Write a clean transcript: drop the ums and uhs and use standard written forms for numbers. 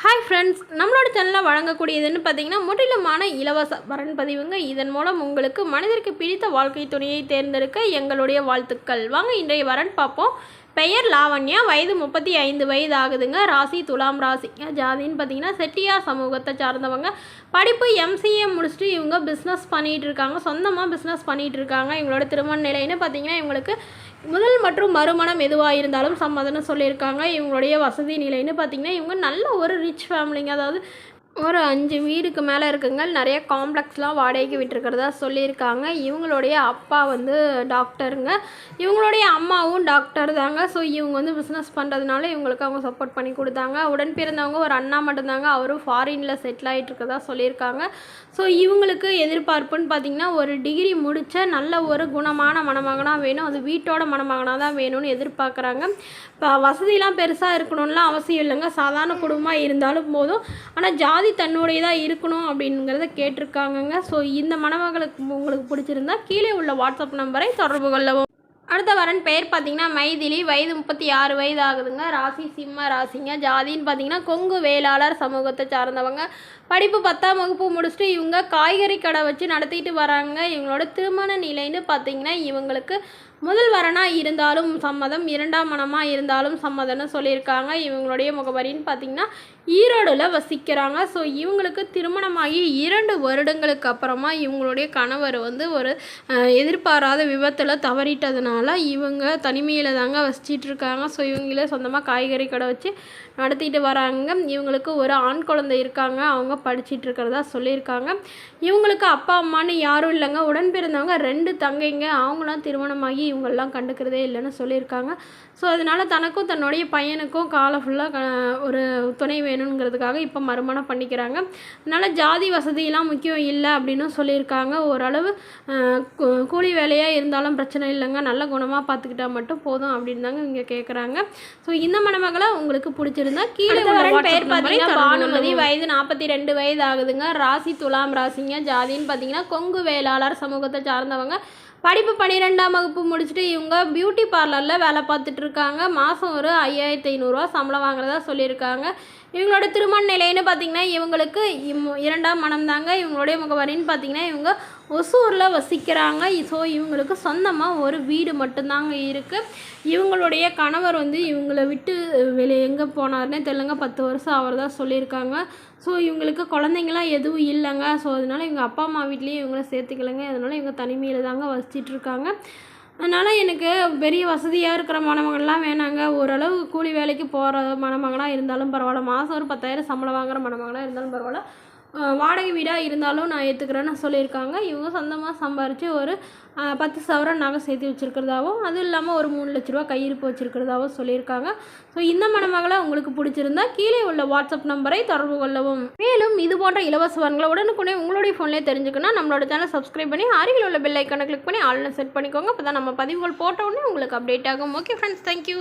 Hi friends, நம்மளோட சேனலில் வழங்கக்கூடியதுன்னு பார்த்தீங்கன்னா முற்றிலுமான இலவச வரன் பதிவுங்க. இதன் மூலம் உங்களுக்கு மனிதருக்கு பிடித்த வாழ்க்கை துணையை தேர்ந்தெடுக்க எங்களுடைய வாழ்த்துக்கள். வாங்க இன்றைய வரன் பார்ப்போம். பெயர் லாவண்யா, வயது 35 ஆகுதுங்க. ராசி துலாம் ராசிங்க. ஜாதின்னு பார்த்தீங்கன்னா செட்டியார் சமூகத்தை சார்ந்தவங்க. படிப்பு எம்சிஏ முடிச்சுட்டு இவங்க பிஸ்னஸ் பண்ணிகிட்டு இருக்காங்க, சொந்தமாக பிஸ்னஸ் பண்ணிகிட்டு இருக்காங்க. இவங்களோட திருமண நிலைன்னு பார்த்தீங்கன்னா இவங்களுக்கு முதல் மற்றும் மறுமணம் எதுவாக இருந்தாலும் சம்மதம்னு சொல்லியிருக்காங்க. இவங்களுடைய வசதி நிலைன்னு பார்த்திங்கன்னா இவங்க நல்ல ஒரு ரிச் ஃபேமிலிங்க. அதாவது ஒரு 5 வீடுக்கு மேலே இருக்குங்க. நிறைய காம்ப்ளெக்ஸ்லாம் வாடகைக்கு விட்டுருக்கிறதா சொல்லியிருக்காங்க. இவங்களுடைய அப்பா வந்து டாக்டருங்க, இவங்களுடைய அம்மாவும் டாக்டர் தாங்க. ஸோ இவங்க வந்து பிஸ்னஸ் பண்ணுறதுனால இவங்களுக்கு அவங்க சப்போர்ட் பண்ணி கொடுத்தாங்க. உடன் பிறந்தவங்க ஒரு அண்ணா மட்டும்தாங்க, அவரும் ஃபாரினில் செட்டில் ஆகிட்டு இருக்கதா சொல்லியிருக்காங்க. ஸோ இவங்களுக்கு எதிர்பார்ப்புன்னு பார்த்திங்கன்னா ஒரு டிகிரி முடித்த நல்ல ஒரு குணமான மணமகனாக வேணும், அது வீட்டோட மணமகனாக தான் வேணும்னு எதிர்பார்க்குறாங்க. இப்போ வசதியெலாம் பெருசாக இருக்கணும்லாம் அவசியம் இல்லைங்க, சாதாரண குடும்பமாக இருந்தாலும் போதும். ஆனால் ஜாதி தன்னுடையதாக இருக்கணும் அப்படிங்கிறத கேட்டிருக்காங்கங்க. ஸோ இந்த மணமகளுக்கு உங்களுக்கு பிடிச்சிருந்தா கீழே உள்ள வாட்ஸ்அப் நம்பரை தொடர்பு கொள்ளவும். அடுத்த வரன் பெயர் பார்த்தீங்கன்னா மைதிலி, வயது 36 ஆகுதுங்க. ராசி சிம்ம ராசிங்க. ஜாதின்னு பார்த்தீங்கன்னா கொங்கு வேளாளர் சமூகத்தை சார்ந்தவங்க. படிப்பு 10ஆம் வகுப்பு முடிச்சுட்டு இவங்க காய்கறி கடை வச்சு நடத்திட்டு வராங்க. இவங்களோட திருமண நிலைன்னு பார்த்தீங்கன்னா இவங்களுக்கு முதல் வரனாக இருந்தாலும் சம்மதம், 2ஆம் மனமாக இருந்தாலும் சம்மதம்னு சொல்லியிருக்காங்க. இவங்களுடைய முகவரின்னு பார்த்திங்கன்னா ஈரோடில் வசிக்கிறாங்க. ஸோ இவங்களுக்கு திருமணமாகி 2 வருடங்களுக்கு அப்புறமா இவங்களுடைய கணவர் வந்து ஒரு எதிர்பாராத விபத்தில் தவறிட்டதுனால இவங்க தனிமையில் தாங்க வசிச்சிட்ருக்காங்க. ஸோ இவங்களே சொந்தமாக காய்கறி கடை வச்சு நடத்திட்டு வராங்க. இவங்களுக்கு ஒரு ஆண் குழந்தை இருக்காங்க, அவங்க படிச்சிட்டு இருக்கிறதா சொல்லியிருக்காங்க. இவங்களுக்கு அப்பா அம்மானு யாரும் இல்லைங்க, உடன் பிறந்தவங்க 2 தங்கைங்க. அவங்களாம் திருமணமாகி இவங்கெல்லாம் கண்டுக்கிறதே இல்லைன்னு சொல்லியிருக்காங்க. ஸோ அதனால் தனக்கும் தன்னுடைய பையனுக்கும் காலம் ஃபுல்லாக ஒரு துணை வேணுங்கிறதுக்காக இப்போ மறுமணம் பண்ணிக்கிறாங்க. அதனால் ஜாதி வசதியெல்லாம் முக்கியம் இல்லை அப்படின்னு சொல்லியிருக்காங்க. ஓரளவு கூலி வேலையாக இருந்தாலும் பிரச்சனை இல்லைங்க, நல்ல குணமாக பார்த்துக்கிட்டா மட்டும் போதும் அப்படின்னு தாங்க இங்கே கேட்குறாங்க. ஸோ இந்த மணமகளை உங்களுக்கு பிடிச்சிருந்தா கீழே பேர் பார்த்தீங்கன்னா பானுமதி, வயது 42 ஆகுதுங்க. ராசி துலாம் ராசிங்க. ஜாதின்னு பார்த்தீங்கன்னா கொங்கு வேளாளர் சமூகத்தை சார்ந்தவங்க. படிப்பு 12ஆம் வகுப்பு முடிச்சுட்டு இவங்க பியூட்டி பார்லரில் வேலை பார்த்துட்ருக்காங்க. மாதம் ஒரு 5500 சம்பளம் வாங்குறதா சொல்லியிருக்காங்க. இவங்களோட திருமண நிலைன்னு பார்த்திங்கன்னா இவங்களுக்கு 2ஆம் மனம் தாங்க. இவங்களுடைய முகவரின்னு பார்த்திங்கன்னா இவங்க ஒசூரில் வசிக்கிறாங்க. ஸோ இவங்களுக்கு சொந்தமாக ஒரு வீடு மட்டும்தாங்க இருக்குது. இவங்களுடைய கணவர் வந்து இவங்கள விட்டு வெளியே எங்கே போனார்னே தெரியலங்க, 10 வருஷம் அவர் தான் சொல்லியிருக்காங்க. ஸோ இவங்களுக்கு குழந்தைங்களாம் எதுவும் இல்லைங்க. ஸோ அதனால் இவங்க அப்பா அம்மா வீட்லேயே இவங்கள சேர்த்துக்கலைங்க. அதனால் இவங்க தனிமையில் தாங்க வசிச்சிட்ருக்காங்க. அதனால் எனக்கு பெரிய வசதியாக இருக்கிற மணமகன்லாம் வேணாங்க, ஓரளவு கூலி வேலைக்கு போகிற மணமகனாக இருந்தாலும் பரவாயில்ல, மாதம் ஒரு 10,000 சம்பளம் வாங்குகிற மணமகனாக இருந்தாலும் பரவாயில்ல, வாடகை வீடாக இருந்தாலும் நான் ஏற்றுக்கிறேன்னு சொல்லியிருக்காங்க. இவங்க சொந்தமாக சம்பாரித்து ஒரு 10 சவரன் நகை சேர்த்து வச்சுருக்கிறதாவும், அதுவும் இல்லாமல் ஒரு 3 லட்ச ரூபா கையிருப்பு வச்சுருக்கிறதாவும் சொல்லியிருக்காங்க. ஸோ இந்த மணமகளை உங்களுக்கு பிடிச்சிருந்தா கீழே உள்ள வாட்ஸ்அப் நம்பரை தொடர்பு கொள்ளவும். மேலும் இது போன்ற இலவச வரன்களை உடனுக்குடனே உங்களுடைய ஃபோன்லேயே தெரிஞ்சுக்கணும் நம்மளோட சேனல் சப்ஸ்கிரைப் பண்ணி அருகில் உள்ள பெல் ஐக்கானை கிளிக் பண்ணி ஆல்னு செட் பண்ணிக்கோங்க. அப்போ தான் நம்ம பதிவுகள் போட்ட உடனே உங்களுக்கு அப்டேட் ஆகும். Okay friends, thank you.